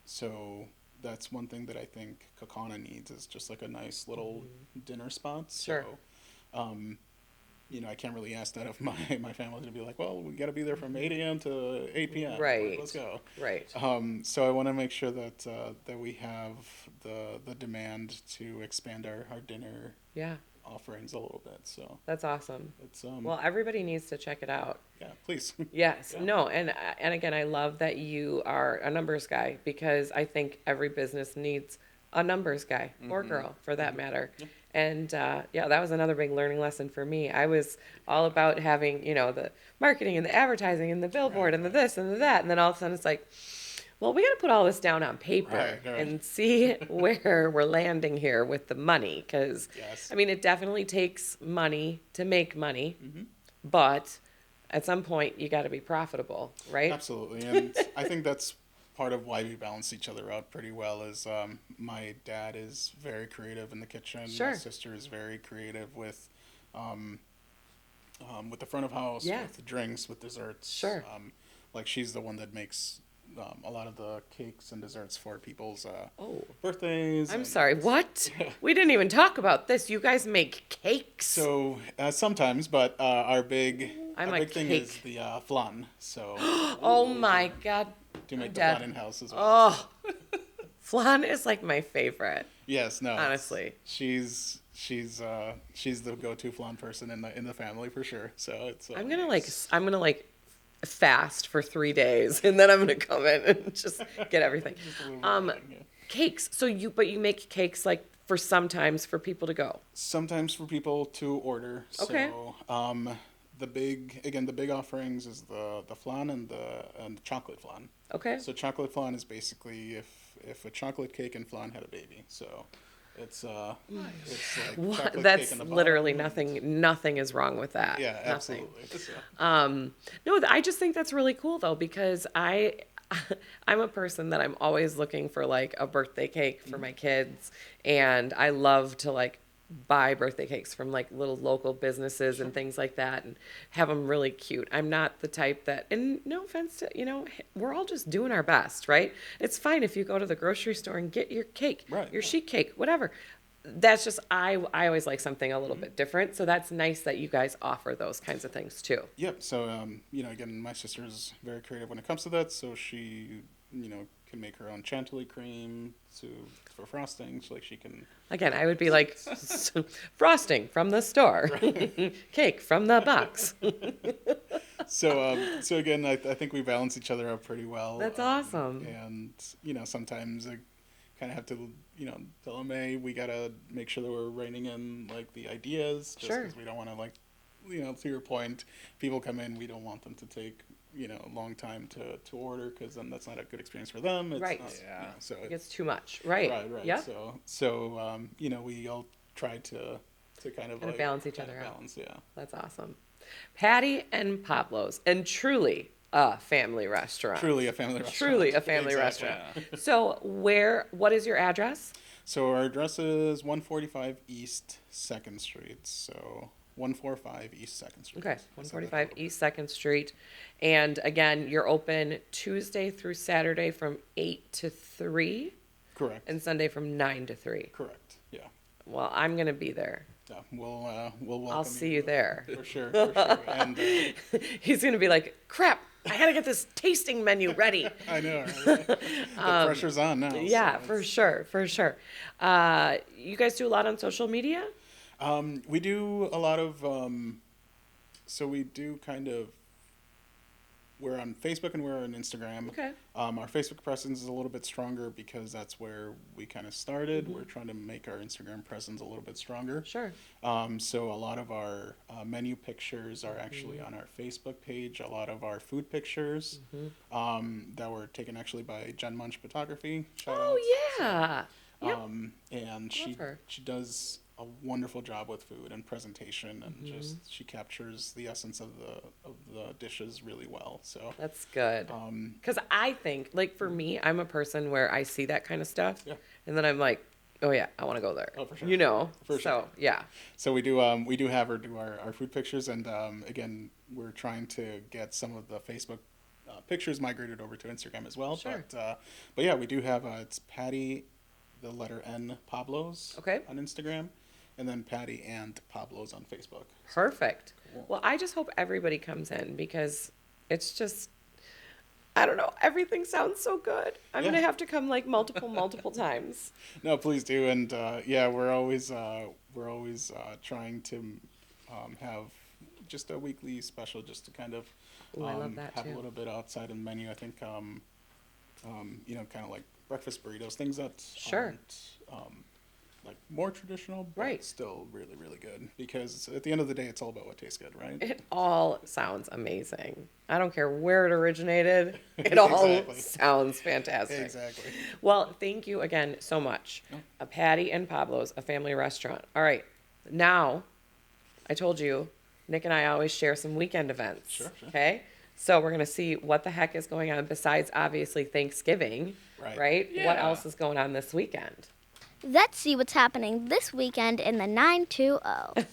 So that's one thing that I think Kakana needs, is just like a nice little dinner spot. Sure. So, I can't really ask that of my family to be like, well, we got to be there from 8 a.m. to 8 p.m. Right. Let's go. Right. So I want to make sure that we have the demand to expand our dinner Yeah. offerings a little bit. So That's awesome. it's Well, everybody needs to check it out. yeah, please. Yes. Yeah. No, and again, I love that you are a numbers guy because I think every business needs a numbers guy or girl for that matter. And yeah, that was another big learning lesson for me. I was all about having, the marketing and the advertising and the billboard and the this and the that. And then all of a sudden it's like, well, we got to put all this down on paper Right. and see where we're landing here with the money. Because, Yes. I mean, it definitely takes money to make money, but at some point you got to be profitable, right? Absolutely, and I think that's part of why we balance each other out pretty well. Is my dad is very creative in the kitchen. Sure. My sister is very creative with the front of house, Yeah. with the drinks, with desserts. Sure. Like she's the one that makes a lot of the cakes and desserts for people's Oh, birthdays. I'm and- sorry. What? We didn't even talk about this. You guys make cakes. So sometimes, but our big I'm our a big thing cake. is the flan. So Oh my God. do make I'm the dead. flan in house as well. Oh, flan is like my favorite. Yes, no. Honestly. she's the go-to flan person in the family for sure. So it's I'm gonna like fast for 3 days and then I'm gonna come in and just get everything. just a little bit Um, of that, yeah. Cakes. So you make cakes like for sometimes for people to go. Sometimes for people to order. Okay. So the big offerings is the flan and the chocolate flan. Okay. So chocolate flan is basically if a chocolate cake and flan had a baby. So it's like What? chocolate That's cake in the literally bottom. nothing is wrong with that. Yeah, Nothing. absolutely. So, No, I just think that's really cool though because I'm a person that I'm always looking for like a birthday cake for my kids, and I love to like buy birthday cakes from like little local businesses and things like that and have them really cute. I'm not the type that, and no offense to, we're all just doing our best, right? It's fine if you go to the grocery store and get your cake, Right, your yeah. sheet cake, whatever. That's just, I always like something a little bit different. So that's nice that you guys offer those kinds of things too. Yep. So, again, my sister's very creative when it comes to that. So she, can make her own chantilly cream for frosting. So, like she can. Again, I would be like frosting from the store, cake from the box. So again, I think we balance each other out pretty well. That's awesome. And sometimes I kind of have to, tell them, hey, we gotta make sure that we're reining in like the ideas, just Sure. because we don't want to like, to your point, people come in, we don't want them to take a long time to order because then that's not a good experience for them. It's Right. Not, Yeah. so It gets too much, right? right. Yeah. So we all try to kind of Kinda balance each other out. balance, yeah. That's awesome. Patty and Pablos, and truly a family restaurant. Truly a family restaurant. Truly a family Exactly. restaurant. So what is your address? So our address is 145 East 2nd Street. So 145 East 2nd Street. Okay, 145 East 2nd Street. And again, you're open Tuesday through Saturday from 8 to 3 Correct. and Sunday from 9 to 3. Correct. Yeah. Well, I'm going to be there. Yeah. We'll welcome I'll see you there. For sure. For sure. And He's going to be like, crap, I got to get this tasting menu ready. I know. Right? The pressure's on now. Yeah, so for sure, for sure. You guys do a lot on social media? we do a lot of. So we do kind of. We're on Facebook and we're on Instagram. Okay. Our Facebook presence is a little bit stronger because that's where we kind of started. Mm-hmm. We're trying to make our Instagram presence a little bit stronger. Sure. So a lot of our menu pictures are actually Mm-hmm. on our Facebook page. A lot of our food pictures that were taken actually by Jen Munch Photography. Shout out. Oh, yeah. Yep. And she her. does a wonderful job with food and presentation, and Mm-hmm. just she captures the essence of the dishes really well. So That's good. um, Because I think, like, for me, I'm a person where I see that kind of stuff, Yeah. and then I'm like, oh, yeah, I want to go there. Oh, for sure. For So, sure. yeah. So we do have her do our food pictures, and again we're trying to get some of the Facebook pictures migrated over to Instagram as well. Sure. But yeah, we do have it's Patty, the letter N Pablos. Okay. On Instagram, and then Patty and Pablos on Facebook. Perfect. Well, I just hope everybody comes in because it's just, I don't know. Everything sounds so good. I'm Yeah. gonna have to come like multiple times. No, please do. And yeah, we're always trying to have just a weekly special, just to kind of Ooh, I love that have too. a little bit outside of the menu. I think you know, kind of like breakfast burritos, things that Sure. aren't like more traditional, but Right. still really, really good. Because at the end of the day, it's all about what tastes good, right? It all sounds amazing. I don't care where it originated. It all Exactly. sounds fantastic. Exactly. Well, thank you again so much. A Patty and Pablos, a family restaurant. All right. Now, I told you, Nick and I always share some weekend events. Sure. Okay? So we're going to see what the heck is going on besides obviously Thanksgiving. Right. Right? Yeah. What else is going on this weekend? Let's see what's happening this weekend in the 920.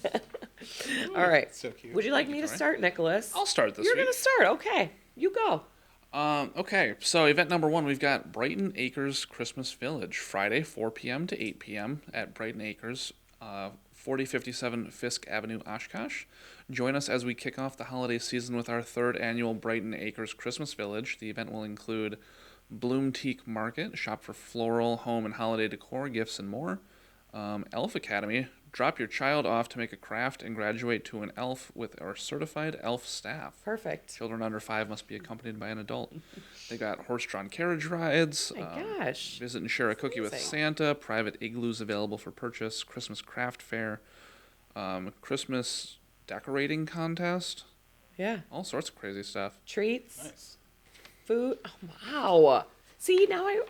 All right. So cute. Would you like me to Troy. start, Nicholas? I'll start this You're week. going to start. Okay. You go. Okay, so event number 1, we've got Brighton Acres Christmas Village, Friday, 4 p.m. to 8 p.m. at Brighton Acres, 4057 Fisk Avenue, Oshkosh. Join us as we kick off the holiday season with our 3rd annual Brighton Acres Christmas Village. The event will include Bloom Teak Market, shop for floral, home, and holiday decor, gifts, and more. Elf Academy, drop your child off to make a craft and graduate to an elf with our certified elf staff. Perfect. Children under 5 must be accompanied by an adult. They got horse-drawn carriage rides. Oh my gosh. Visit and share a cookie with amazing. Santa. Private igloos available for purchase. Christmas craft fair. Christmas decorating contest. Yeah. All sorts of crazy stuff. Treats. Nice. Food. Oh, wow. See, now I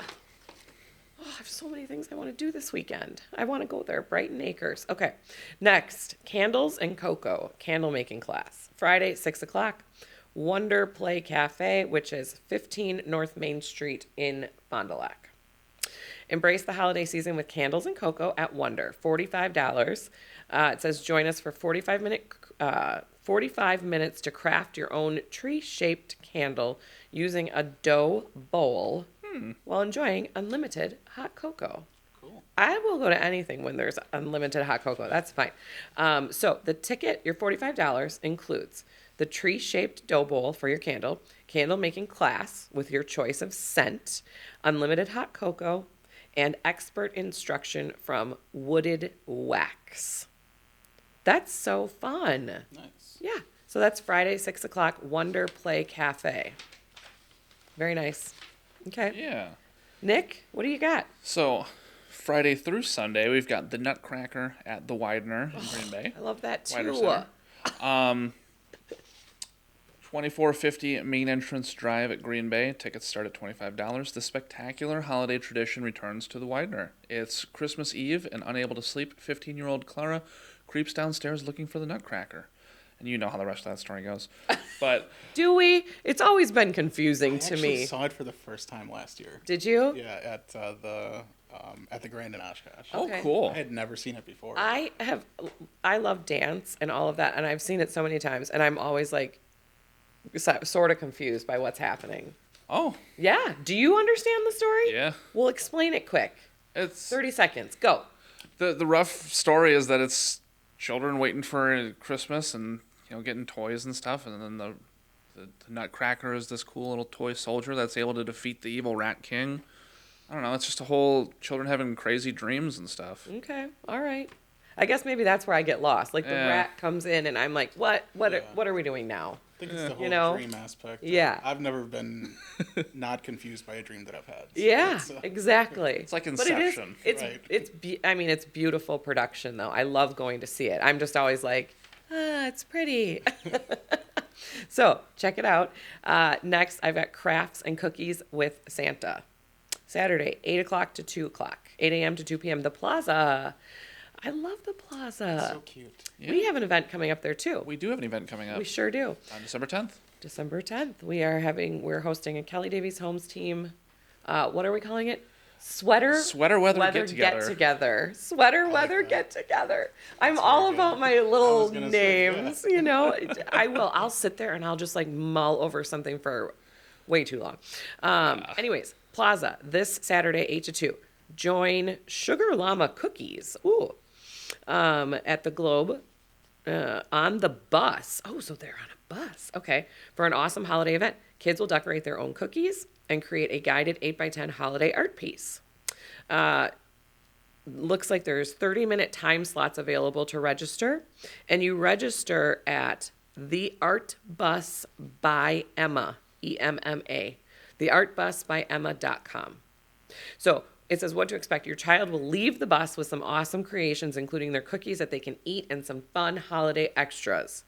have so many things I want to do this weekend. I want to go there. Brighton Acres. Okay. Next, Candles and Cocoa candle making class. Friday, 6 o'clock. Wonder Play Cafe, which is 15 North Main Street in Fond du Lac. Embrace the holiday season with Candles and Cocoa at Wonder. $45. It says join us for 45 minutes to craft your own tree-shaped candle using a dough bowl while enjoying unlimited hot cocoa. Cool. I will go to anything when there's unlimited hot cocoa. That's fine. So the ticket, your $45, includes the tree-shaped dough bowl for your candle making class with your choice of scent, unlimited hot cocoa, and expert instruction from Wooded Wax. That's so fun. Nice. Yeah. So that's Friday, 6 o'clock, Wonder Play Cafe. Very nice. Okay. Yeah. Nick, what do you got? So, Friday through Sunday, we've got the Nutcracker at the Widener in Green Bay. I love that Wider too. Center. 2450 Main Entrance Drive at Green Bay. Tickets start at $25. The spectacular holiday tradition returns to the Widener. It's Christmas Eve, and unable to sleep, 15-year-old Clara creeps downstairs looking for the Nutcracker. And you know how the rest of that story goes. But Do we? It's always been confusing I to actually me. saw it for the first time last year. Did you? Yeah, at the Grand in Oshkosh. Okay. oh, cool. I had never seen it before. I love dance and all of that, and I've seen it so many times, and I'm always like sort of confused by what's happening. Oh, Yeah. Do you understand the story? yeah. Well, explain it quick. It's 30 seconds. Go. the rough story is that it's children waiting for Christmas and getting toys and stuff, and then the Nutcracker is this cool little toy soldier that's able to defeat the evil Rat King. I don't know. It's just a whole children having crazy dreams and stuff. Okay. All right. I guess maybe that's where I get lost. Like the Yeah. rat comes in, and I'm like, what Yeah. are we doing now? I think it's the whole know? dream aspect. Yeah. I've never been not confused by a dream that I've had. So Yeah, it's, exactly. It's like But it is, Inception. Right. it's beautiful production though. I love going to see it. I'm just always like, it's pretty. So check it out. Next, I've got crafts and cookies with Santa. Saturday, 8 o'clock to 2 o'clock, 8 a.m. to 2 p.m. The Plaza. I love the Plaza. so cute. Yeah. We have an event coming up there too. We do have an event coming up We sure do. on December 10th. December 10th. We're hosting a Kelly Davies Homes team. What are we calling it? Sweater Weather get together. together. Sweater weather that. get together. I'm very all good. about my I little was gonna say, names, you know. I will. I'll sit there and I'll just like mull over something for way too long. Anyways, Plaza this Saturday 8 to 2. Join Sugar Llama Cookies. Ooh. At the Globe on the bus. Oh, so they're on a bus. Okay. For an awesome holiday event, kids will decorate their own cookies and create a guided 8x10 holiday art piece. Looks like there's 30-minute time slots available to register, and you register at The Art Bus by Emma, EMMA, theartbusbyemma.com. So it says what to expect. Your child will leave the bus with some awesome creations, including their cookies that they can eat and some fun holiday extras.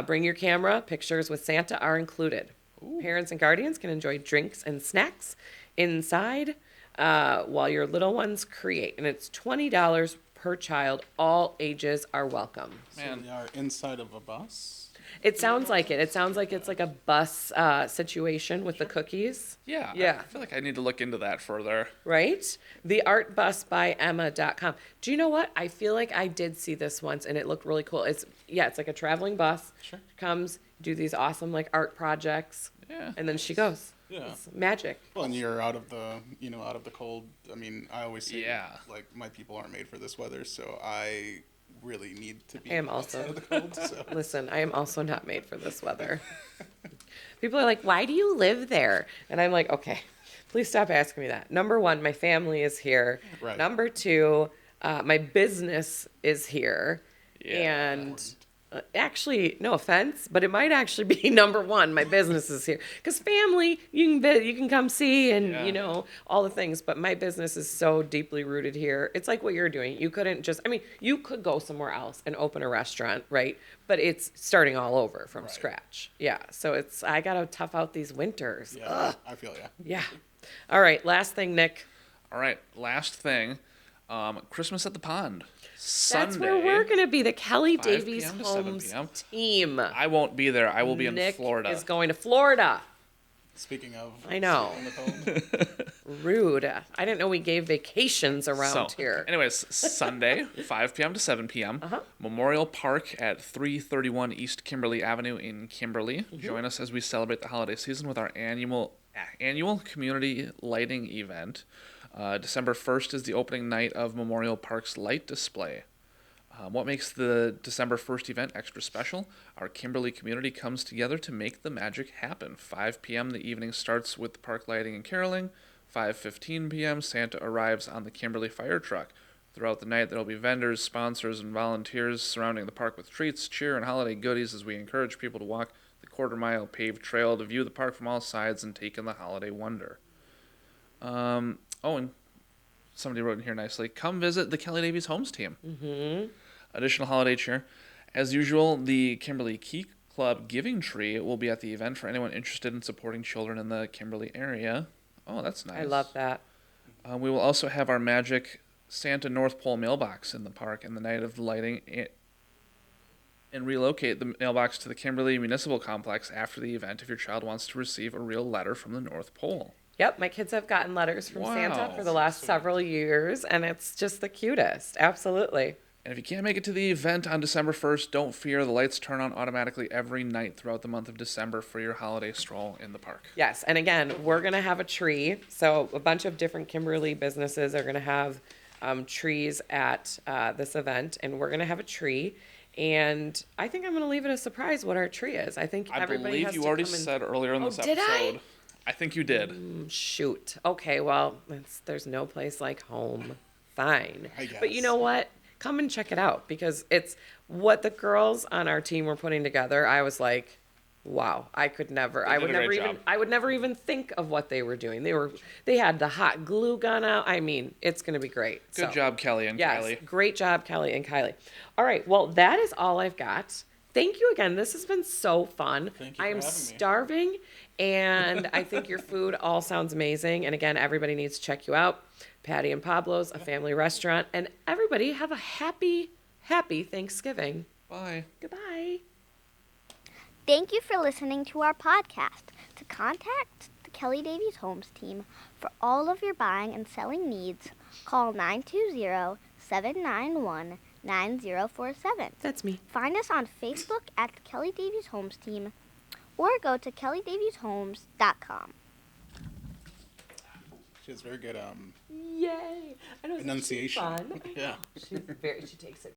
Bring your camera. Pictures with Santa are included. Ooh. Parents and guardians can enjoy drinks and snacks inside while your little ones create. And it's $20 per child. All ages are welcome. Man, so they are inside of a bus? It sounds like it. It sounds like it's like a bus situation with the cookies. Yeah. Yeah. I feel like I need to look into that further. Right? Theartbusbyemma.com. Do you know what? I feel like I did see this once and it looked really cool. It's like a traveling bus. Sure. Comes, do these awesome like art projects. Yeah. And then she goes. Yeah. It's magic. Well, and you're out of the cold. I mean, I always say, like, my people aren't made for this weather, so I really need to be I am outside also. of the cold. So. Listen, I am also not made for this weather. People are like, why do you live there? And I'm like, okay, please stop asking me that. Number one, my family is here. Right. Number two, my business is here. Yeah. And actually, no offense, but it might actually be number one. My business is here because family, you can come see and you know all the things. But my business is so deeply rooted here. It's like what you're doing. You couldn't just. I mean, you could go somewhere else and open a restaurant, right? But it's starting all over from scratch. Yeah. So I gotta tough out these winters. Yeah, Ugh. I feel ya. Yeah. All right. Last thing, Nick. All right. Last thing. Christmas at the Pond. Sunday. That's where we're gonna be. The Kelly 5 Davies p.m. to 7 Homes p.m. team. I won't be there. I will be Nick in Florida. is going to Florida. Speaking of, I know. staying in the cold. Rude. I didn't know we gave vacations around here. Anyways, Sunday, 5 p.m. to 7 p.m. Memorial Park at 331 East Kimberly Avenue in Kimberly. Join us as we celebrate the holiday season with our annual community lighting event. December 1st is the opening night of Memorial Park's light display. What makes the December 1st event extra special? Our Kimberly community comes together to make the magic happen. 5 p.m. the evening starts with the park lighting and caroling. 5:15 p.m. Santa arrives on the Kimberly fire truck. Throughout the night there will be vendors, sponsors, and volunteers surrounding the park with treats, cheer, and holiday goodies as we encourage people to walk the quarter-mile paved trail to view the park from all sides and take in the holiday wonder. And somebody wrote in here nicely, come visit the Kelly Davies Homes team. Mm-hmm. Additional holiday cheer. As usual, the Kimberly Key Club Giving Tree will be at the event for anyone interested in supporting children in the Kimberly area. Oh, that's nice. I love that. We will also have our magic Santa North Pole mailbox in the park in the night of the lighting and relocate the mailbox to the Kimberly Municipal Complex after the event if your child wants to receive a real letter from the North Pole. Yep, my kids have gotten letters from Santa for the last several years, and it's just the cutest. Absolutely. And if you can't make it to the event on December 1st, don't fear. The lights turn on automatically every night throughout the month of December for your holiday stroll in the park. Yes, and again, we're going to have a tree. So a bunch of different Kimberly businesses are going to have trees at this event, and we're going to have a tree. And I think I'm going to leave it a surprise what our tree is. I think everybody has to come. I believe you already said earlier in this did episode. I think you did. Shoot. Okay, well, there's no place like home. Fine. I guess. But you know what? Come and check it out because it's what the girls on our team were putting together. I was like, wow, I could never. I would never even think of what they were doing. They had the hot glue gun out. I mean, it's going to be great. Good job, Kelly and Kylie. Great job, Kelly and Kylie. All right, well, that is all I've got. Thank you again. This has been so fun. Thank you I for am having me. starving, and I think your food all sounds amazing. And again, everybody needs to check you out. Patty and Pablos, a family restaurant. And everybody have a happy, happy Thanksgiving. Bye. Goodbye. Thank you for listening to our podcast. To contact the Kelly Davies Homes team for all of your buying and selling needs, call 920-791-9047. That's me. Find us on Facebook at the Kelly Davies Homes team or go to kellydavieshomes.com. She has very good Yay. I know, enunciation. Fun. Yeah. She takes it